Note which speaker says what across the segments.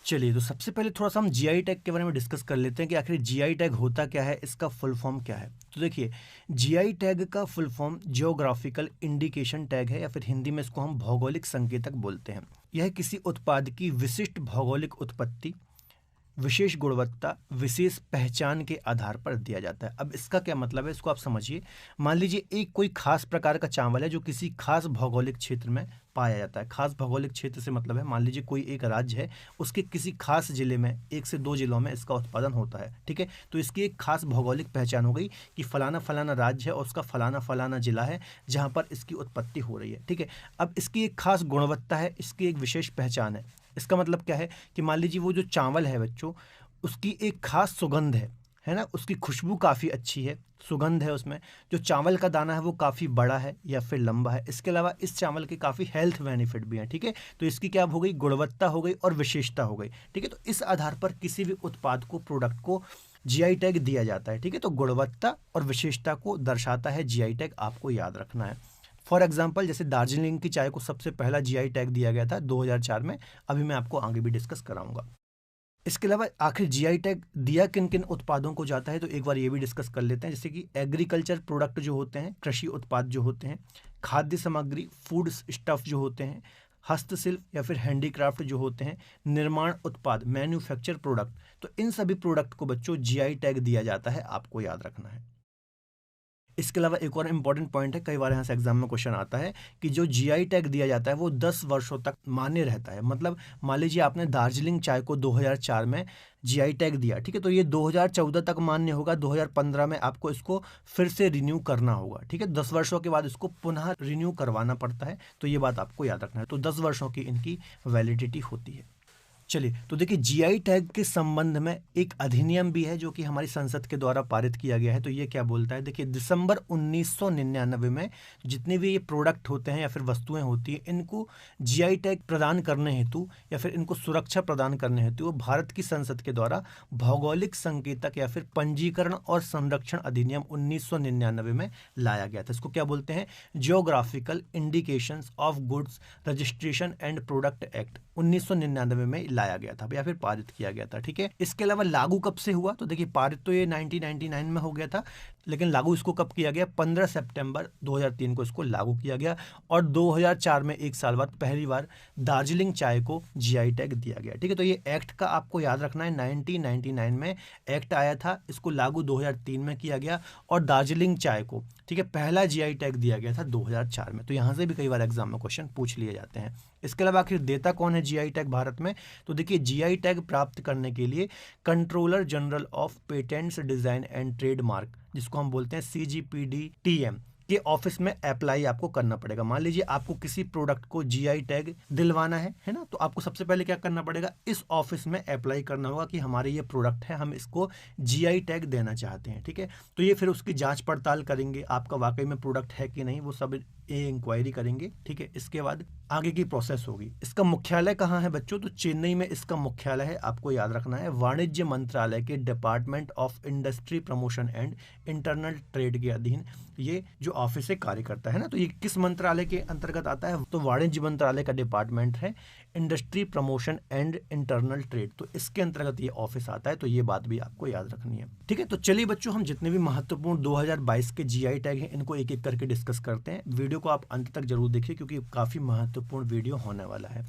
Speaker 1: चलिए, तो सबसे पहले थोड़ा-सा हम जीआई टैग के बारे में डिस्कस कर लेते हैं कि आखिर जीआई टैग होता क्या है, इसका फुल फॉर्म क्या है। तो देखिए, जीआई टैग का full form geographical indication tag है या फिर हिंदी में इसको हम भौगोलिक संकेतक बोलते हैं। यह किसी उत्पाद की विशिष्ट भौगोलिक उत्पत्ति, विशेष गुणवत्ता, विशेष पहचान के आधार पर दिया जाता है। अब इसका क्या मतलब है, इसको आप समझिए। मान लीजिए एक कोई खास प्रकार का चावल है जो किसी खास भौगोलिक क्षेत्र में पाया जाता है। खास भौगोलिक क्षेत्र से मतलब है, मान लीजिए कोई एक राज्य है, उसके किसी खास जिले में, 1 से 2 जिलों में इसका उत्पादन होता है, ठीक है। तो इसकी एक खास भौगोलिक पहचान हो गई कि फलाना फलाना राज्य है और उसका फलाना फलाना जिला है जहाँ पर इसकी उत्पत्ति हो रही है, ठीक है। अब इसकी एक खास गुणवत्ता है, इसकी एक विशेष पहचान है। इसका मतलब क्या है कि मान लीजिए वो जो चावल है बच्चों, उसकी एक खास सुगंध है ना, उसकी खुशबू काफ़ी अच्छी है, सुगंध है उसमें। जो चावल का दाना है वो काफ़ी बड़ा है या फिर लंबा है। इसके अलावा इस चावल के काफ़ी हेल्थ बेनिफिट भी हैं, ठीक है। तो इसकी क्या हो गई, गुणवत्ता हो गई और विशेषता हो गई, ठीक है। तो इस आधार पर किसी भी उत्पाद को, प्रोडक्ट को जीआई टैग दिया जाता है, ठीक है। तो गुणवत्ता और विशेषता को दर्शाता है जीआई टैग, आपको याद रखना है। फॉर एग्जाम्पल, जैसे दार्जिलिंग की चाय को सबसे पहला जीआई टैग दिया गया था 2004 में। अभी मैं आपको आगे भी डिस्कस कराऊंगा। इसके अलावा आखिर जीआई टैग दिया किन किन उत्पादों को जाता है, तो एक बार ये भी डिस्कस कर लेते हैं। जैसे कि एग्रीकल्चर प्रोडक्ट जो होते हैं, कृषि उत्पाद जो होते हैं, खाद्य सामग्री, फूड स्टफ जो होते हैं, हस्तशिल्प या फिर हैंडीक्राफ्ट जो होते हैं, निर्माण उत्पाद, मैन्युफैक्चर प्रोडक्ट। तो इन सभी प्रोडक्ट को बच्चों जीआई टैग दिया जाता है, आपको याद रखना है। इसके अलावा एक और इम्पॉर्टेंट पॉइंट है, कई बार यहाँ से एग्जाम में क्वेश्चन आता है कि जो जीआई टैग दिया जाता है वो 10 वर्षों तक मान्य रहता है। मतलब मान लीजिए आपने दार्जिलिंग चाय को 2004 में जीआई टैग दिया, ठीक है। तो ये 2014 तक मान्य होगा, 2015 में आपको इसको फिर से रिन्यू करना होगा, ठीक है। 10 वर्षों के बाद इसको पुनः रिन्यू करवाना पड़ता है, तो ये बात आपको याद रखना है। तो 10 वर्षों की इनकी वैलिडिटी होती है। चलिए, तो देखिए जीआई टैग के संबंध में एक अधिनियम भी है जो कि हमारी संसद के द्वारा पारित किया गया है। तो ये क्या बोलता है, देखिए दिसंबर 1999 में जितने भी ये प्रोडक्ट होते हैं या फिर वस्तुएं होती हैं, इनको जीआई टैग प्रदान करने हेतु या फिर इनको सुरक्षा प्रदान करने हेतु वो भारत की संसद के द्वारा भौगोलिक संकेतक या फिर पंजीकरण और संरक्षण अधिनियम 1999 में लाया गया था। इसको क्या बोलते हैं, geographical indications of goods registration and product act 1999 में लाया गया था या फिर पारित किया गया था, ठीक है। इसके अलावा लागू कब से हुआ, तो देखिए पारित तो ये 1999 में हो गया था, लेकिन लागू इसको कब किया गया, 15 सितंबर 2003 को इसको लागू किया गया। और 2004 में, एक साल बाद, पहली बार दार्जिलिंग चाय को जीआई टैग दिया गया, ठीक है। तो ये एक्ट का आपको याद रखना है, 1999 में एक्ट आया था, इसको लागू 2003 में किया गया और दार्जिलिंग चाय को, ठीक है, पहला जीआई टैग दिया गया था 2004 में। तो यहाँ से भी कई बार एग्जाम में क्वेश्चन पूछ लिए जाते हैं। इसके अलावा आखिर देता कौन है जीआई टैग भारत में, तो देखिए जीआई टैग प्राप्त करने के लिए controller general of patents design and trademark, जिसको हम बोलते हैं CGPDTM के ऑफिस में अप्लाई आपको करना पड़ेगा। मान लीजिए आपको किसी प्रोडक्ट को जीआई टैग दिलवाना है ना, तो आपको सबसे पहले क्या करना पड़ेगा, इस ऑफिस में अप्लाई करना होगा कि हमारे ये प्रोडक्ट है, हम इसको जीआई टैग देना चाहते हैं, ठीक है। तो ये फिर उसकी जांच पड़ताल करेंगे, आपका वाकई में प्रोडक्ट है कि नहीं, वो सब ये इंक्वायरी करेंगे, ठीक है। इसके बाद आगे की प्रोसेस होगी। इसका मुख्यालय कहाँ है बच्चों, तो चेन्नई में इसका मुख्यालय है, आपको याद रखना है। वाणिज्य मंत्रालय के department of industry promotion and internal trade के अधीन ये जो ऑफिस है कार्य करता है ना। तो ये किस मंत्रालय के अंतर्गत आता है, तो वाणिज्य मंत्रालय का डिपार्टमेंट है industry promotion and internal trade, तो इसके अंतर्गत ये ऑफिस आता है। तो ये बात भी आपको याद रखनी है, ठीक है। तो चलिए बच्चों, हम जितने भी महत्वपूर्ण 2022 के जीआई टैग हैं इनको एक एक करके डिस्कस करते हैं। वीडियो को आप अंत तक जरूर देखिए क्योंकि काफी महत्वपूर्ण वीडियो होने वाला है।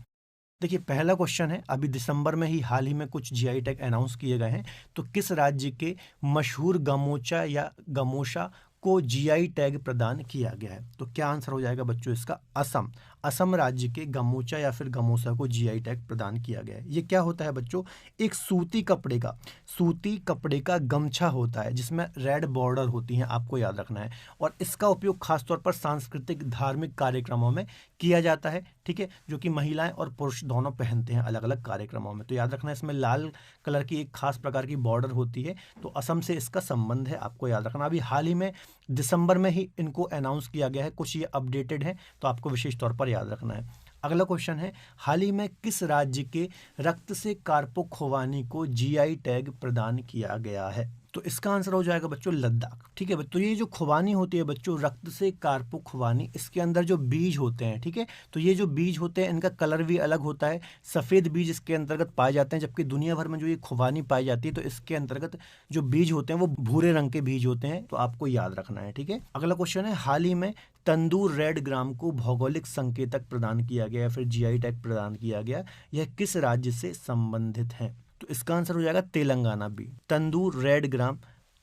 Speaker 1: देखिए पहला क्वेश्चन है, अभी दिसंबर में ही हाल ही में कुछ जीआई टैग अनाउंस किए गए हैं। तो किस राज्य के मशहूर गमोचा या गमोशा को जीआई टैग प्रदान किया गया है, तो क्या आंसर हो जाएगा बच्चों इसका, असम। असम राज्य के गमोचा या फिर गमोसा को जीआई टैग प्रदान किया गया है। ये क्या होता है बच्चों, एक सूती कपड़े का गमछा होता है जिसमें रेड बॉर्डर होती हैं, आपको याद रखना है। और इसका उपयोग खासतौर पर सांस्कृतिक धार्मिक कार्यक्रमों में किया जाता है, ठीक है, जो कि महिलाएं और पुरुष दोनों पहनते हैं अलग अलग कार्यक्रमों में। तो याद रखना है, इसमें लाल कलर की एक खास प्रकार की बॉर्डर होती है, तो असम से इसका संबंध है, आपको याद रखना। अभी हाल ही में दिसंबर में ही इनको अनाउंस किया गया है, कुछ ये अपडेटेड है, तो आपको विशेष तौर पर याद रखना है। अगला क्वेश्चन है, हाल ही में किस राज्य के रक्त से कारपो खोवानी को जीआई टैग प्रदान किया गया है, तो इसका आंसर हो जाएगा बच्चों लद्दाख। ठीक है, तो ये जो खुबानी होती है बच्चों, रक्त से कार्पो खुबानी, इसके अंदर जो बीज होते हैं, ठीक है, तो ये जो बीज होते हैं इनका कलर भी अलग होता है। सफ़ेद बीज इसके अंतर्गत पाए जाते हैं, जबकि दुनिया भर में जो ये खुबानी पाई जाती है तो इसके अंतर्गत जो बीज होते हैं वो भूरे रंग के बीज होते हैं, तो आपको याद रखना है। ठीक है, अगला क्वेश्चन है, हाल ही में तंदूर रेड ग्राम को भौगोलिक संकेतक प्रदान किया गया, फिर जीआई टैग प्रदान किया गया, यह किस राज्य से संबंधित है? तो इसका आंसर हो जाएगा तेलंगाना बी, तंदूर रेड ग्राम।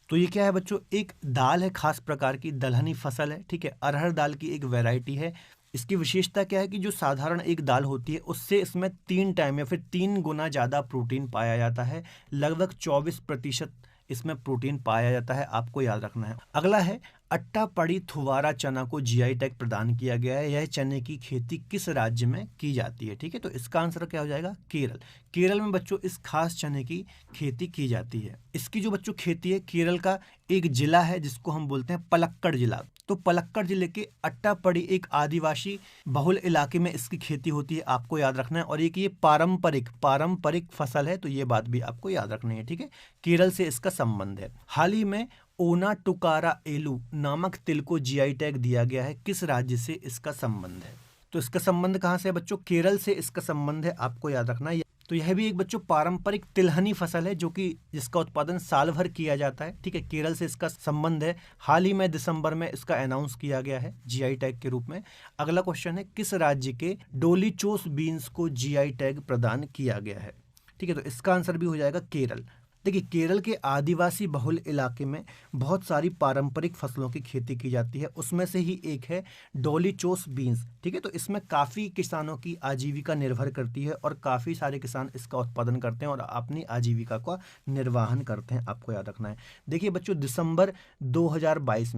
Speaker 1: तो ये क्या है बच्चों, एक दाल है, खास प्रकार की दलहनी फसल है। ठीक है, अरहर दाल की एक वैरायटी है। इसकी विशेषता क्या है कि जो साधारण एक दाल होती है उससे इसमें 3 टाइम या फिर 3 गुना ज़्यादा प्रोटीन पाया जाता है, लगभग 24% इसमें प्रोटीन पाया जाता है, आपको याद रखना है। अगला है, अट्टापड़ी थुवारा चना को जीआई टैग प्रदान किया गया है, यह चने की खेती किस राज्य में की जाती है? ठीक है, तो इसका आंसर क्या हो जाएगा? केरल। केरल में बच्चों इस खास चने की खेती की जाती है। इसकी जो बच्चों खेती है, केरल का एक जिला है जिसको हम बोलते हैं पलक्कड़ जिला। तो पलक्कड़ जिले के अट्टापड़ी एक आदिवासी बहुल इलाके में इसकी खेती होती है, आपको याद रखना है। और एक ये पारंपरिक फसल है, तो ये बात भी आपको याद रखनी है। ठीक है, केरल से इसका संबंध है। हाल ही में ओना टुकारा एलू नामक तिल को जीआई टैग दिया गया है, किस राज्य से इसका संबंध है? तो इसका संबंध कहाँ से है बच्चों? केरल से इसका संबंध है, आपको याद रखना है। तो यह भी एक बच्चों पारंपरिक तिलहनी फसल है जो कि जिसका उत्पादन साल भर किया जाता है। ठीक है, केरल से इसका संबंध है। हाल ही में दिसंबर में इसका अनाउंस किया गया है जीआई टैग के रूप में। अगला क्वेश्चन है, किस राज्य के डोलीचोस बीन्स को जीआई टैग प्रदान किया गया है? ठीक है, तो इसका आंसर भी हो जाएगा केरल। देखिए, केरल के आदिवासी बहुल इलाके में बहुत सारी पारंपरिक फसलों की खेती की जाती है, उसमें से ही एक है डोलीचोस बीन्स। ठीक है, तो इसमें काफ़ी किसानों की आजीविका निर्भर करती है और काफ़ी सारे किसान इसका उत्पादन करते हैं और अपनी आजीविका का निर्वाहन करते हैं, आपको याद रखना है। देखिए बच्चों, दिसंबर 2022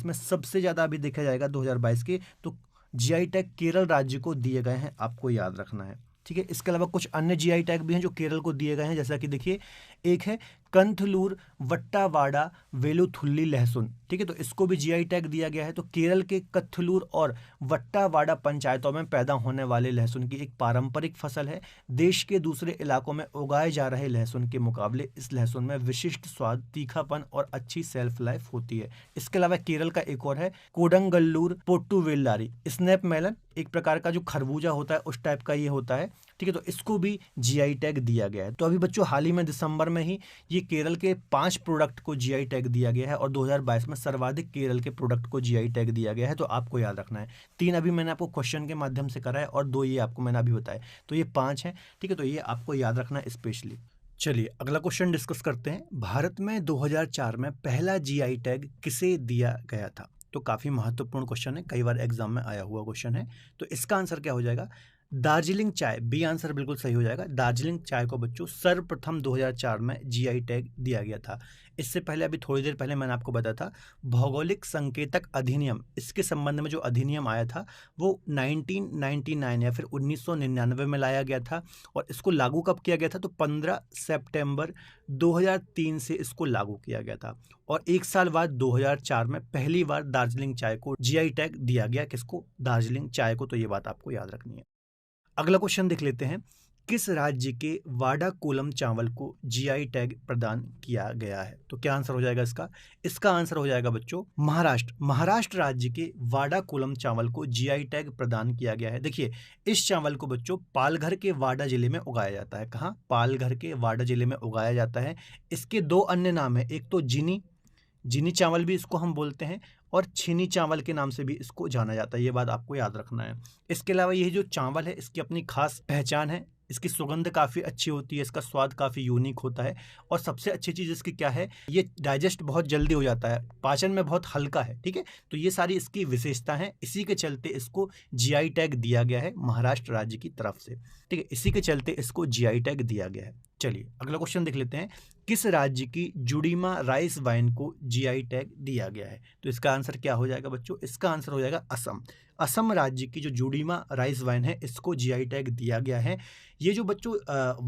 Speaker 1: में सबसे ज़्यादा अभी देखा जाएगा 2022 के, तो जीआई टैग केरल राज्य को दिए गए हैं, आपको याद रखना है। ठीक है, इसके अलावा कुछ अन्य जीआई टैग भी हैं जो केरल को दिए गए हैं, जैसा कि देखिए, एक है कंथलूर वट्टावाड़ा वेलुथुल्ली लहसुन। ठीक है, तो इसको भी जीआई टैग दिया गया है। तो केरल के कथलूर और वट्टावाड़ा पंचायतों में पैदा होने वाले लहसुन की एक पारंपरिक फसल है। देश के दूसरे इलाकों में उगाए जा रहे लहसुन के मुकाबले इस लहसुन में विशिष्ट स्वाद, तीखापन और अच्छी सेल्फ लाइफ होती है। इसके अलावा केरल का एक और है कोडंगल्लूर पोट्टुवेल्लारी स्नैप मेलन, एक प्रकार का जो खरबूजा होता है उस टाइप का ये होता है। ठीक है, तो इसको भी जीआई टैग दिया गया है। तो अभी बच्चों हाल ही में दिसंबर में ही ये केरल के 5 प्रोडक्ट को जीआई टैग दिया गया है और 2022 में सर्वाधिक केरल के प्रोडक्ट को जीआई टैग दिया गया है, तो आपको याद रखना है। 3 अभी मैंने आपको क्वेश्चन के माध्यम से करा है और 2 ये आपको मैंने अभी बताया, तो ये 5 हैं। ठीक है, तो ये आपको याद रखना है स्पेशली। चलिए अगला क्वेश्चन डिस्कस करते हैं। भारत में 2004 में पहला जीआई टैग किसे दिया गया था? तो काफ़ी महत्वपूर्ण क्वेश्चन है, कई बार एग्जाम में आया हुआ क्वेश्चन है। तो इसका आंसर क्या हो जाएगा? दार्जिलिंग चाय, बी आंसर बिल्कुल सही हो जाएगा। दार्जिलिंग चाय को बच्चों सर्वप्रथम 2004 में जीआई टैग दिया गया था। इससे पहले अभी थोड़ी देर पहले मैंने आपको बताया था भौगोलिक संकेतक अधिनियम, इसके संबंध में जो अधिनियम आया था वो 1999 या फिर 1999 में लाया गया था। और इसको लागू कब किया गया था? तो 15 सितंबर 2003 से इसको लागू किया गया था। और 1 साल बाद 2004 में पहली बार दार्जिलिंग चाय को जीआई टैग दिया गया। किसको? दार्जिलिंग चाय को। तो ये बात आपको याद रखनी है। अगला क्वेश्चन देख लेते हैं। किस राज्य के वाडा कोलम चावल को जीआई टैग प्रदान किया गया है? तो क्या आंसर हो जाएगा इसका? इसका आंसर हो जाएगा बच्चों महाराष्ट्र। महाराष्ट्र राज्य के वाडा कोलम चावल को जीआई टैग प्रदान किया गया है। देखिए, इस चावल को बच्चों पालघर के वाडा जिले में उगाया जाता है। कहाँ? पालघर के वाडा जिले में उगाया जाता है। इसके 2 अन्य नाम है, एक तो जिनी चावल भी इसको हम बोलते हैं और छीनी चावल के नाम से भी इसको जाना जाता है। ये बात आपको याद रखना है। इसके अलावा ये जो चावल है इसकी अपनी खास पहचान है, इसकी सुगंध काफ़ी अच्छी होती है, इसका स्वाद काफ़ी यूनिक होता है और सबसे अच्छी चीज़ इसकी क्या है, ये डाइजेस्ट बहुत जल्दी हो जाता है, पाचन में बहुत हल्का है। ठीक है, तो ये सारी इसकी विशेषता है, इसी के चलते इसको जीआई टैग दिया गया है महाराष्ट्र राज्य की तरफ से। ठीक है, इसी के चलते इसको जीआई टैग दिया गया है। चलिए अगला क्वेश्चन देख लेते हैं। किस राज्य की जुड़ीमा राइस वाइन को जीआई टैग दिया गया है? तो इसका आंसर क्या हो जाएगा बच्चों? इसका आंसर हो जाएगा असम। असम राज्य की जो जुड़ीमा राइस वाइन है इसको जीआई टैग दिया गया है। ये जो बच्चों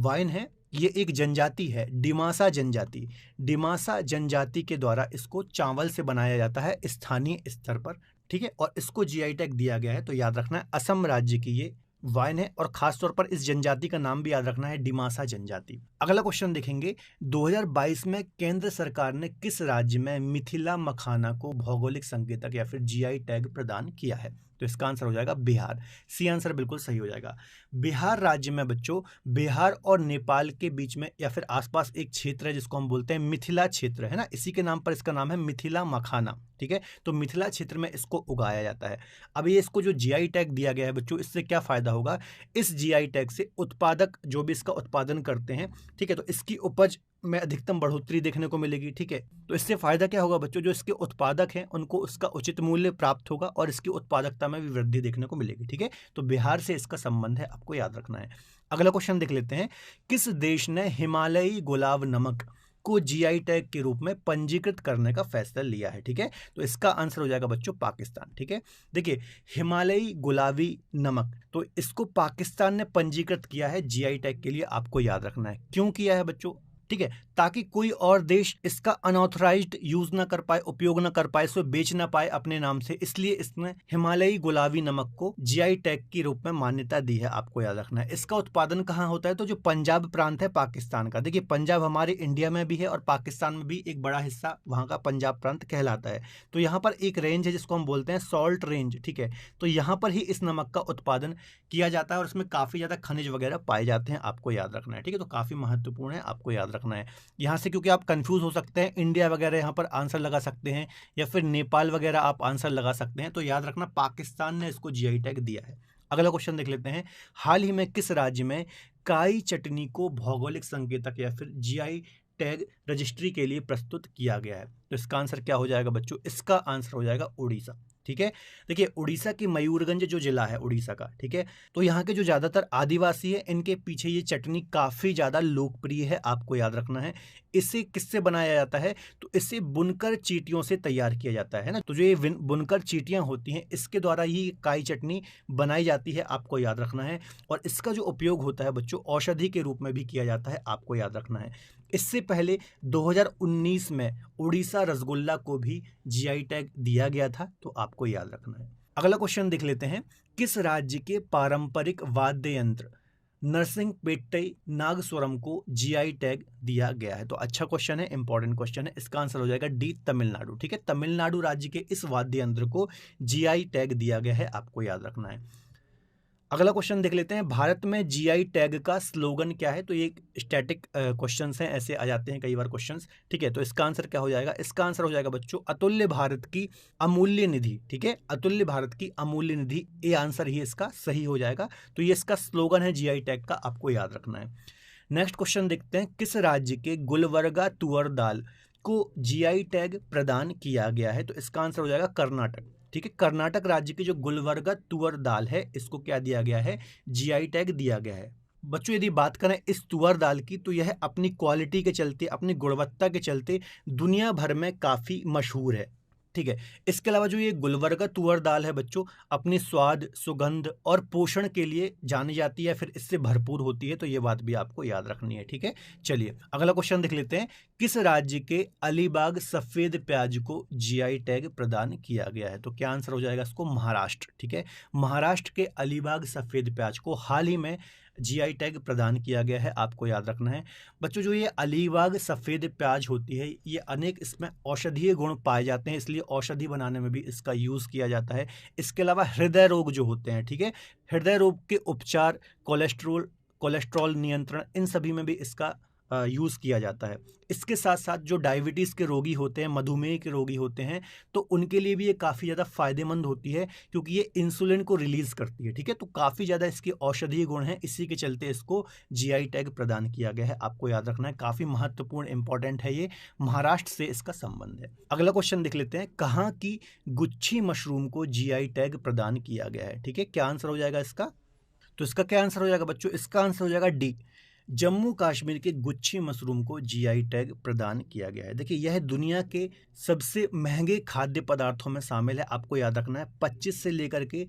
Speaker 1: वाइन है ये एक जनजाति है, डिमासा जनजाति। डिमासा जनजाति के द्वारा इसको चावल से बनाया जाता है स्थानीय स्तर पर। ठीक है, और इसको जीआई टैग दिया गया है। तो याद रखना है असम राज्य की ये वाइन है और खास तौर पर इस जनजाति का नाम भी याद रखना है, डिमासा जनजाति। अगला क्वेश्चन देखेंगे, 2022 में केंद्र सरकार ने किस राज्य में मिथिला मखाना को भौगोलिक संकेतक या फिर जीआई टैग प्रदान किया है? तो इसका आंसर हो जाएगा बिहार। सी आंसर बिल्कुल सही हो जाएगा। बिहार राज्य में बच्चों, बिहार और नेपाल के बीच में या फिर आसपास एक क्षेत्र है जिसको हम बोलते हैं मिथिला क्षेत्र, है ना, इसी के नाम पर इसका नाम है मिथिला मखाना। ठीक है, तो मिथिला क्षेत्र में इसको उगाया जाता है। अब ये इसको जो जीआई टैग दिया गया है बच्चों, इससे क्या फायदा होगा? इस जीआई टैग से उत्पादक जो भी इसका उत्पादन करते हैं, ठीक है, तो इसकी उपज में अधिकतम बढ़ोतरी देखने को मिलेगी। ठीक है, तो इससे फायदा क्या होगा बच्चों? जो इसके उत्पादक हैं उनको उसका उचित मूल्य प्राप्त होगा और इसकी उत्पादकता में भी वृद्धि देखने को मिलेगी। ठीक है, तो बिहार से इसका संबंध है, आपको याद रखना है। अगला क्वेश्चन देख लेते हैं, किस देश ने हिमालयी गुलाब नमक को जीआई टैग के रूप में पंजीकृत करने का फैसला लिया है? ठीक है, तो इसका आंसर हो जाएगा बच्चों पाकिस्तान। ठीक है, देखिए हिमालयी गुलाबी नमक, तो इसको पाकिस्तान ने पंजीकृत किया है जीआई टैग के लिए, आपको याद रखना है। क्यों किया है बच्चों? ठीक है, ताकि कोई और देश इसका अनऑथराइज्ड यूज ना कर पाए, उपयोग ना कर पाए, इसको बेच ना पाए अपने नाम से, इसलिए इसने हिमालयी गुलाबी नमक को जीआई टैग के रूप में मान्यता दी है, आपको याद रखना है। इसका उत्पादन कहाँ होता है? तो जो पंजाब प्रांत है पाकिस्तान का, देखिए पंजाब हमारे इंडिया में भी है और पाकिस्तान में भी एक बड़ा हिस्सा वहाँ का पंजाब प्रांत कहलाता है। तो यहाँ पर एक रेंज है जिसको हम बोलते हैं सॉल्ट रेंज। ठीक है, तो यहाँ पर ही इस नमक का उत्पादन किया जाता है और इसमें काफ़ी ज़्यादा खनिज वगैरह पाए जाते हैं, आपको याद रखना है। ठीक है, तो काफ़ी महत्वपूर्ण है, आपको याद रखना है यहाँ से, क्योंकि आप कंफ्यूज हो सकते हैं, इंडिया वगैरह यहाँ पर आंसर लगा सकते हैं या फिर नेपाल वगैरह आप आंसर लगा सकते हैं, तो याद रखना पाकिस्तान ने इसको जीआई टैग दिया है। अगला क्वेश्चन देख लेते हैं, हाल ही में किस राज्य में काई चटनी को भौगोलिक संकेतक या फिर जीआई टैग रजिस्ट्री के लिए प्रस्तुत किया गया है? तो इसका आंसर क्या हो जाएगा बच्चों? इसका आंसर हो जाएगा उड़ीसा। ठीक है, देखिए उड़ीसा की मयूरगंज जो जिला है उड़ीसा का, ठीक है, तो यहाँ के जो ज़्यादातर आदिवासी है इनके पीछे ये चटनी काफ़ी ज़्यादा लोकप्रिय है, आपको याद रखना है। इसे किससे बनाया जाता है? तो इसे बुनकर चींटियों से तैयार किया जाता है ना, तो जो ये बुनकर चींटियाँ होती हैं इसके द्वारा ही काई चटनी बनाई जाती है, आपको याद रखना है। और इसका जो उपयोग होता है बच्चों औषधि के रूप में भी किया जाता है, आपको याद रखना है। इससे पहले 2019 में उड़ीसा रसगुल्ला को भी जीआई टैग दिया गया था, तो आपको याद रखना है। अगला क्वेश्चन देख लेते हैं, किस राज्य के पारंपरिक वाद्य यंत्र नरसिंहपेट्टई नागस्वरम को जीआई टैग दिया गया है? तो अच्छा क्वेश्चन है, इंपॉर्टेंट क्वेश्चन है, इसका आंसर हो जाएगा डी तमिलनाडु। ठीक है, तमिलनाडु राज्य के इस वाद्य यंत्र को जीआई टैग दिया गया है, आपको याद रखना है। अगला क्वेश्चन देख लेते हैं, भारत में जीआई टैग का स्लोगन क्या है? तो ये स्टैटिक क्वेश्चंस हैं, ऐसे आ जाते हैं कई बार क्वेश्चंस। ठीक है, तो इसका आंसर क्या हो जाएगा? इसका आंसर हो जाएगा बच्चों अतुल्य भारत की अमूल्य निधि। ठीक है, अतुल्य भारत की अमूल्य निधि, ये आंसर ही इसका सही हो जाएगा। तो ये इसका स्लोगन है जीआई टैग का, आपको याद रखना है। नेक्स्ट क्वेश्चन देखते हैं, किस राज्य के गुलबर्गा तुअर दाल को जीआई टैग प्रदान किया गया है? तो इसका आंसर हो जाएगा कर्नाटक। ठीक है, कर्नाटक राज्य की जो गुलबर्गा तुअर दाल है इसको क्या दिया गया है? जीआई टैग दिया गया है। बच्चों यदि बात करें इस तुअर दाल की, तो यह अपनी क्वालिटी के चलते, अपनी गुणवत्ता के चलते दुनिया भर में काफ़ी मशहूर है। ठीक है, इसके अलावा जो ये गुलबर्गा तुअर दाल है बच्चों, अपनी स्वाद, सुगंध और पोषण के लिए जानी जाती है, फिर इससे भरपूर होती है, तो ये बात भी आपको याद रखनी है। ठीक है, चलिए अगला क्वेश्चन देख लेते हैं, किस राज्य के अलीबाग सफ़ेद प्याज को जीआई टैग प्रदान किया गया है? तो क्या आंसर हो जाएगा इसको? महाराष्ट्र। ठीक है, महाराष्ट्र के अलीबाग सफ़ेद प्याज को हाल ही में जीआई टैग प्रदान किया गया है, आपको याद रखना है। बच्चों जो ये अलीबाग सफ़ेद प्याज होती है, ये अनेक इसमें औषधीय गुण पाए जाते हैं, इसलिए औषधि बनाने में भी इसका यूज़ किया जाता है। इसके अलावा हृदय रोग जो होते हैं, ठीक है, हृदय रोग के उपचार, कोलेस्ट्रॉल नियंत्रण, इन सभी में भी इसका यूज़ किया जाता है। इसके साथ साथ जो डायबिटीज़ के रोगी होते हैं, मधुमेह के रोगी होते हैं, तो उनके लिए भी ये काफ़ी ज़्यादा फ़ायदेमंद होती है, क्योंकि ये इंसुलिन को रिलीज़ करती है। ठीक है, तो काफ़ी ज़्यादा इसके औषधीय गुण हैं, इसी के चलते इसको जीआई टैग प्रदान किया गया है, आपको याद रखना है। काफ़ी महत्वपूर्ण इंपॉर्टेंट है ये, महाराष्ट्र से इसका संबंध है। अगला क्वेश्चन देख लेते हैं, कहाँ की गुच्छी मशरूम को जीआई टैग प्रदान किया गया है? ठीक है, क्या आंसर हो जाएगा इसका? तो इसका क्या आंसर हो जाएगा बच्चों? इसका आंसर हो जाएगा डी, जम्मू कश्मीर के गुच्छी मशरूम को जीआई टैग प्रदान किया गया है। देखिए यह दुनिया के सबसे महंगे खाद्य पदार्थों में शामिल है, आपको याद रखना है। 25 से लेकर के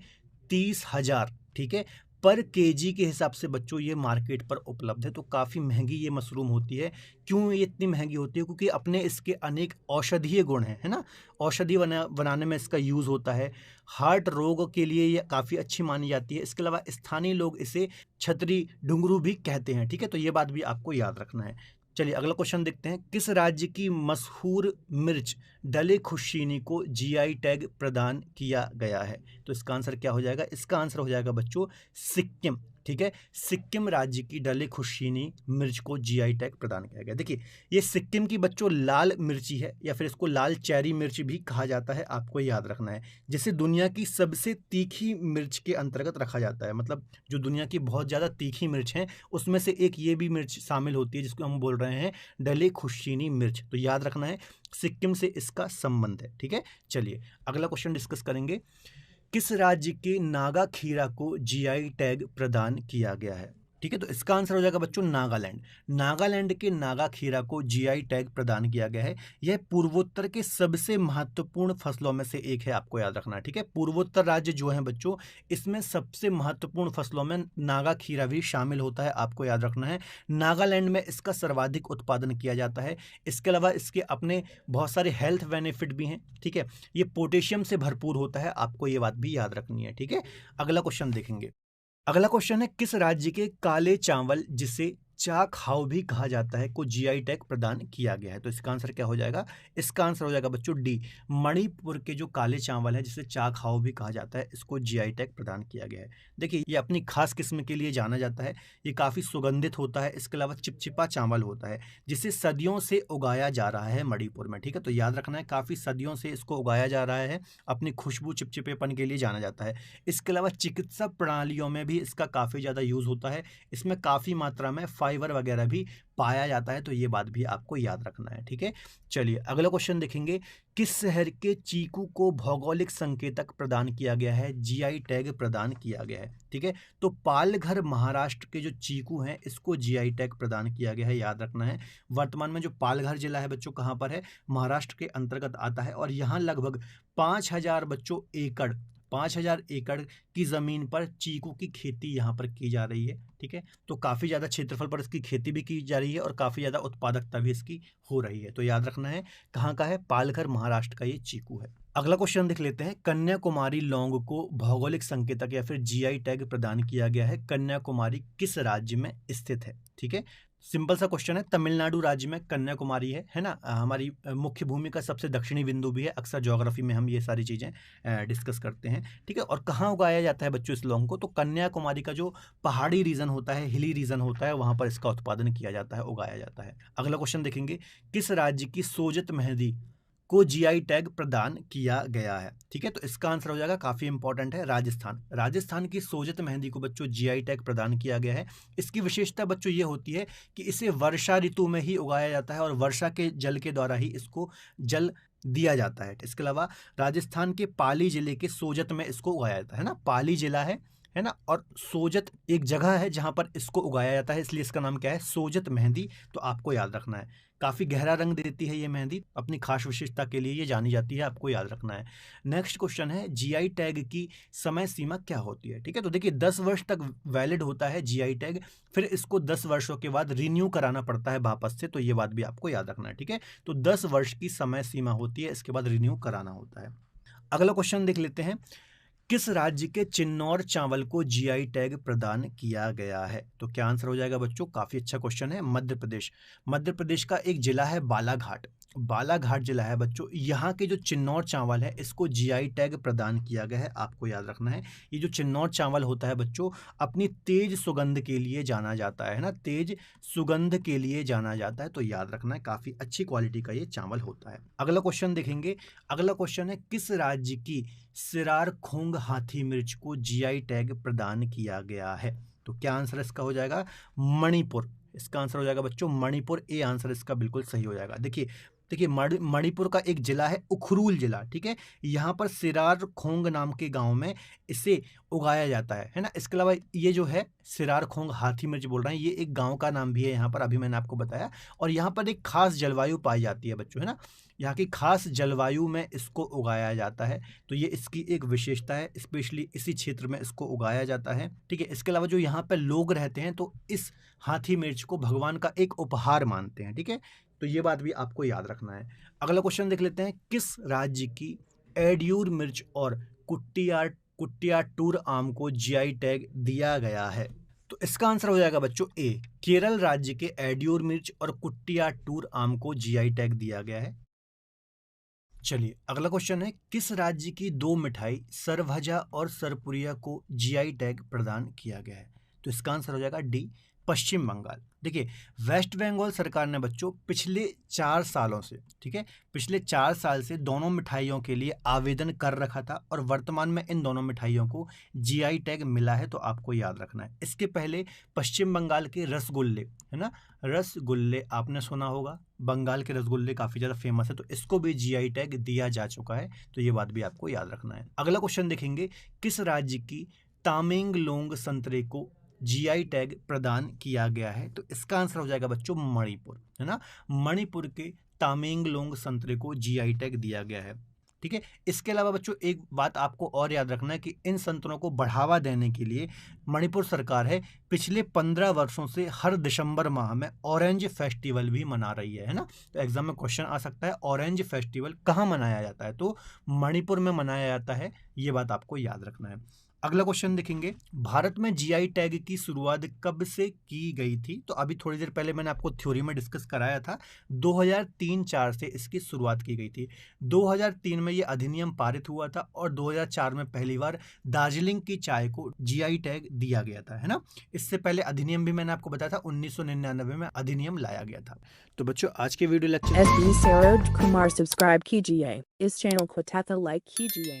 Speaker 1: 30,000, ठीक है, पर केजी के हिसाब से बच्चों ये मार्केट पर उपलब्ध है। तो काफ़ी महंगी ये मशरूम होती है। क्यों ये इतनी महंगी होती है? क्योंकि अपने इसके अनेक औषधीय गुण हैं, है ना? औषधि बनाने में इसका यूज़ होता है। हार्ट रोग के लिए ये काफ़ी अच्छी मानी जाती है। इसके अलावा स्थानीय लोग इसे छतरी डुंगरू भी कहते हैं, ठीक है? तो ये बात भी आपको याद रखना है। चलिए अगला क्वेश्चन देखते हैं। किस राज्य की मशहूर मिर्च डले खुशीनी को जीआई टैग प्रदान किया गया है? तो इसका आंसर क्या हो जाएगा? इसका आंसर हो जाएगा बच्चों सिक्किम, ठीक है? सिक्किम राज्य की डले खुशीनी मिर्च को जीआई टैग प्रदान किया गया। देखिए ये सिक्किम की बच्चों लाल मिर्ची है, या फिर इसको लाल चेरी मिर्च भी कहा जाता है, आपको याद रखना है। जिसे दुनिया की सबसे तीखी मिर्च के अंतर्गत रखा जाता है। मतलब जो दुनिया की बहुत ज़्यादा तीखी मिर्च है उसमें से एक ये भी मिर्च शामिल होती है, जिसको हम बोल रहे हैं डले खुशीनी मिर्च। तो याद रखना है सिक्किम से इसका संबंध है, ठीक है? चलिए अगला क्वेश्चन डिस्कस करेंगे। किस राज्य के नागा खीरा को जीआई टैग प्रदान किया गया है? ठीक है, तो इसका आंसर हो जाएगा बच्चों नागालैंड। नागालैंड के नागा खीरा को जीआई टैग प्रदान किया गया है। यह पूर्वोत्तर के सबसे महत्वपूर्ण फसलों में से एक है, आपको याद रखना है, ठीक है? पूर्वोत्तर राज्य जो है बच्चों, इसमें सबसे महत्वपूर्ण फसलों में नागा खीरा भी शामिल होता है, आपको याद रखना है। नागालैंड में इसका सर्वाधिक उत्पादन किया जाता है। इसके अलावा इसके अपने बहुत सारे हेल्थ बेनिफिट भी हैं, ठीक है? ये पोटेशियम से भरपूर होता है, आपको ये बात भी याद रखनी है, ठीक है? अगला क्वेश्चन देखेंगे। अगला क्वेश्चन है किस राज्य के काले चावल, जिसे चाखाओ भी कहा जाता है, को जीआई टैग प्रदान किया गया है? तो इसका आंसर क्या हो जाएगा? इसका आंसर हो जाएगा बच्चों डी। मणिपुर के जो काले चावल है, जिसे चाखाओ भी कहा जाता है, इसको जीआई टैग प्रदान किया गया है। देखिए ये अपनी खास किस्म के लिए जाना जाता है। ये काफ़ी सुगंधित होता है। इसके अलावा चिपचिपा चावल होता है, जिसे सदियों से उगाया जा रहा है मणिपुर में, ठीक है? तो याद रखना है काफ़ी सदियों से इसको उगाया जा रहा है। अपनी खुशबू चिपचिपेपन के लिए जाना जाता है। इसके अलावा चिकित्सा प्रणालियों में भी इसका काफ़ी ज़्यादा यूज़ होता है। इसमें काफ़ी मात्रा में फाइबर वगैरह भी पाया जाता है। तो ये बात भी आपको याद रखना है, ठीक है? चलिए अगला क्वेश्चन देखेंगे। किस शहर के चीकू को भौगोलिक संकेतक प्रदान किया गया है, जीआई टैग प्रदान किया गया है? ठीक है, तो पालघर महाराष्ट्र के जो चीकू हैं, इसको जीआई टैग प्रदान किया गया है, याद रखना है। वर्तमान में जो पालघर जिला है बच्चों, कहाँ पर है? महाराष्ट्र के अंतर्गत आता है। और यहाँ लगभग 5,000 बच्चों एकड़ 5,000 एकड़ की ज़मीन पर चीकू की खेती यहाँ पर की जा रही है, ठीक है? तो काफ़ी ज़्यादा क्षेत्रफल पर इसकी खेती भी की जा रही है और काफ़ी ज़्यादा उत्पादकता भी इसकी हो रही है। तो याद रखना है कहाँ का है? पालघर महाराष्ट्र का ये चीकू है। अगला क्वेश्चन देख लेते हैं। कन्याकुमारी लौंग को भौगोलिक संकेतक या फिर जीआई टैग प्रदान किया गया है। कन्याकुमारी किस राज्य में स्थित है? ठीक है, सिंपल सा क्वेश्चन है। तमिलनाडु राज्य में कन्याकुमारी है ना? हमारी मुख्य भूमि का सबसे दक्षिणी बिंदु भी है। अक्सर ज्योग्राफी में हम ये सारी चीज़ें डिस्कस करते हैं, ठीक है? और कहाँ उगाया जाता है बच्चों इस लौंग को? तो कन्याकुमारी का जो पहाड़ी रीजन होता है, हिली रीजन होता है, वहाँ पर इसका उत्पादन किया जाता है, उगाया जाता है। अगला क्वेश्चन देखेंगे। किस राज्य की सोजत मेहंदी को जीआई टैग प्रदान किया गया है? ठीक है, तो इसका आंसर हो जाएगा, काफ़ी इंपॉर्टेंट है, राजस्थान। राजस्थान की सोजत मेहंदी को बच्चों जीआई टैग प्रदान किया गया है। इसकी विशेषता बच्चों ये होती है कि इसे वर्षा ऋतु में ही उगाया जाता है और वर्षा के जल के द्वारा ही इसको जल दिया जाता है। इसके अलावा राजस्थान के पाली जिले के सोजत में इसको उगाया जाता है ना? पाली जिला है ना? और सोजत एक जगह है जहाँ पर इसको उगाया जाता है, इसलिए इसका नाम क्या है? सोजत मेहंदी। तो आपको याद रखना है। काफ़ी गहरा रंग देती है ये मेहंदी, अपनी खास विशेषता के लिए ये जानी जाती है, आपको याद रखना है। नेक्स्ट क्वेश्चन है, जीआई टैग की समय सीमा क्या होती है? ठीक है, तो देखिए 10 वर्ष तक वैलिड होता है जीआई टैग, फिर इसको 10 वर्षों के बाद रिन्यू कराना पड़ता है वापस से। तो ये बात भी आपको याद रखना है, ठीक है? तो 10 वर्ष की समय सीमा होती है, इसके बाद रिन्यू कराना होता है। अगला क्वेश्चन देख लेते हैं। किस राज्य के चिन्नौर चावल को जीआई टैग प्रदान किया गया है? तो क्या आंसर हो जाएगा बच्चों? काफ़ी अच्छा क्वेश्चन है। मध्य प्रदेश। मध्य प्रदेश का एक जिला है बालाघाट। बालाघाट जिला है बच्चों। यहाँ के जो चिन्नौर चावल है, इसको जीआई टैग प्रदान किया गया है, आपको याद रखना है। ये जो चिन्नौर चावल होता है बच्चों, अपनी तेज सुगंध के लिए जाना जाता है ना? तेज सुगंध के लिए जाना जाता है। तो याद रखना है, काफ़ी अच्छी क्वालिटी का ये चावल होता है। अगला क्वेश्चन देखेंगे। अगला क्वेश्चन है, किस राज्य की सिरार खोंग हाथी मिर्च को जीआई टैग प्रदान किया गया है? तो क्या आंसर इसका हो जाएगा? मणिपुर। इसका आंसर हो जाएगा बच्चों मणिपुर। ए आंसर इसका बिल्कुल सही हो जाएगा। देखिए देखिए मणिपुर का एक जिला है उखरूल जिला, ठीक है, यहाँ पर सिरार खोंग नाम के गांव में इसे उगाया जाता है ना। इसके अलावा ये जो है सिरार खोंग हाथी मिर्च बोल रहे हैं, ये एक गांव का नाम भी है यहाँ पर, अभी मैंने आपको बताया। और यहाँ पर एक खास जलवायु पाई जाती है बच्चों, है ना, यहाँ की खास जलवायु में इसको उगाया जाता है, तो ये इसकी एक विशेषता है, स्पेशली इसी क्षेत्र में इसको उगाया जाता है, ठीक है। इसके अलावा जो यहाँ पे लोग रहते हैं तो इस हाथी मिर्च को भगवान का एक उपहार मानते हैं, ठीक है, तो ये बात भी आपको याद रखना है। अगला क्वेश्चन देख लेते हैं, किस राज्य की एड्यूर मिर्च और कुट्टियाटूर आम को जीआई टैग दिया गया है? तो इसका आंसर हो जाएगा बच्चों ए, केरल राज्य के एड्यूर मिर्च और कुट्टियाटूर आम को जीआई टैग दिया गया है। चलिए अगला क्वेश्चन है, किस राज्य की दो मिठाई सरभजा और सरपुरिया को जीआई टैग प्रदान किया गया है? तो इसका आंसर हो जाएगा डी, पश्चिम बंगाल। देखिए वेस्ट बंगाल सरकार ने बच्चों पिछले 4 सालों से, ठीक है, पिछले 4 साल से दोनों मिठाइयों के लिए आवेदन कर रखा था और वर्तमान में इन दोनों मिठाइयों को जीआई टैग मिला है, तो आपको याद रखना है। इसके पहले पश्चिम बंगाल के रसगुल्ले, है ना, रसगुल्ले आपने सुना होगा, बंगाल के रसगुल्ले काफ़ी ज़्यादा फेमस है, तो इसको भी जीआई टैग दिया जा चुका है, तो ये बात भी आपको याद रखना है। अगला क्वेश्चन देखेंगे, किस राज्य की तामेंगलोंग संतरे को जीआई टैग प्रदान किया गया है? तो इसका आंसर हो जाएगा बच्चों मणिपुर, है ना, मणिपुर के तामेंगलोंग संतरे को जीआई टैग दिया गया है, ठीक है। इसके अलावा बच्चों एक बात आपको और याद रखना है कि इन संतरों को बढ़ावा देने के लिए मणिपुर सरकार है पिछले 15 वर्षों से हर दिसंबर माह में ऑरेंज फेस्टिवल भी मना रही है ना। तो एग्जाम में क्वेश्चन आ सकता है ऑरेंज फेस्टिवल कहाँ मनाया जाता है? तो मणिपुर में मनाया जाता है, ये बात आपको याद रखना है। अगला क्वेश्चन देखेंगे, भारत में जीआई टैग की शुरुआत कब से की गई थी? तो अभी थोड़ी देर पहले मैंने आपको थ्योरी में डिस्कस कराया था, 2003-4 से इसकी शुरुआत की गई थी। 2003 में ये अधिनियम पारित हुआ था और 2004 में पहली बार दार्जिलिंग की चाय को जीआई टैग दिया गया था, है ना। इससे पहले अधिनियम भी मैंने आपको बताया था 1999 में अधिनियम लाया गया था। तो बच्चों आज के video lecture
Speaker 2: SB Saroj Kumar subscribe कीजिए, इस चैनल को तथा लाइक कीजिए।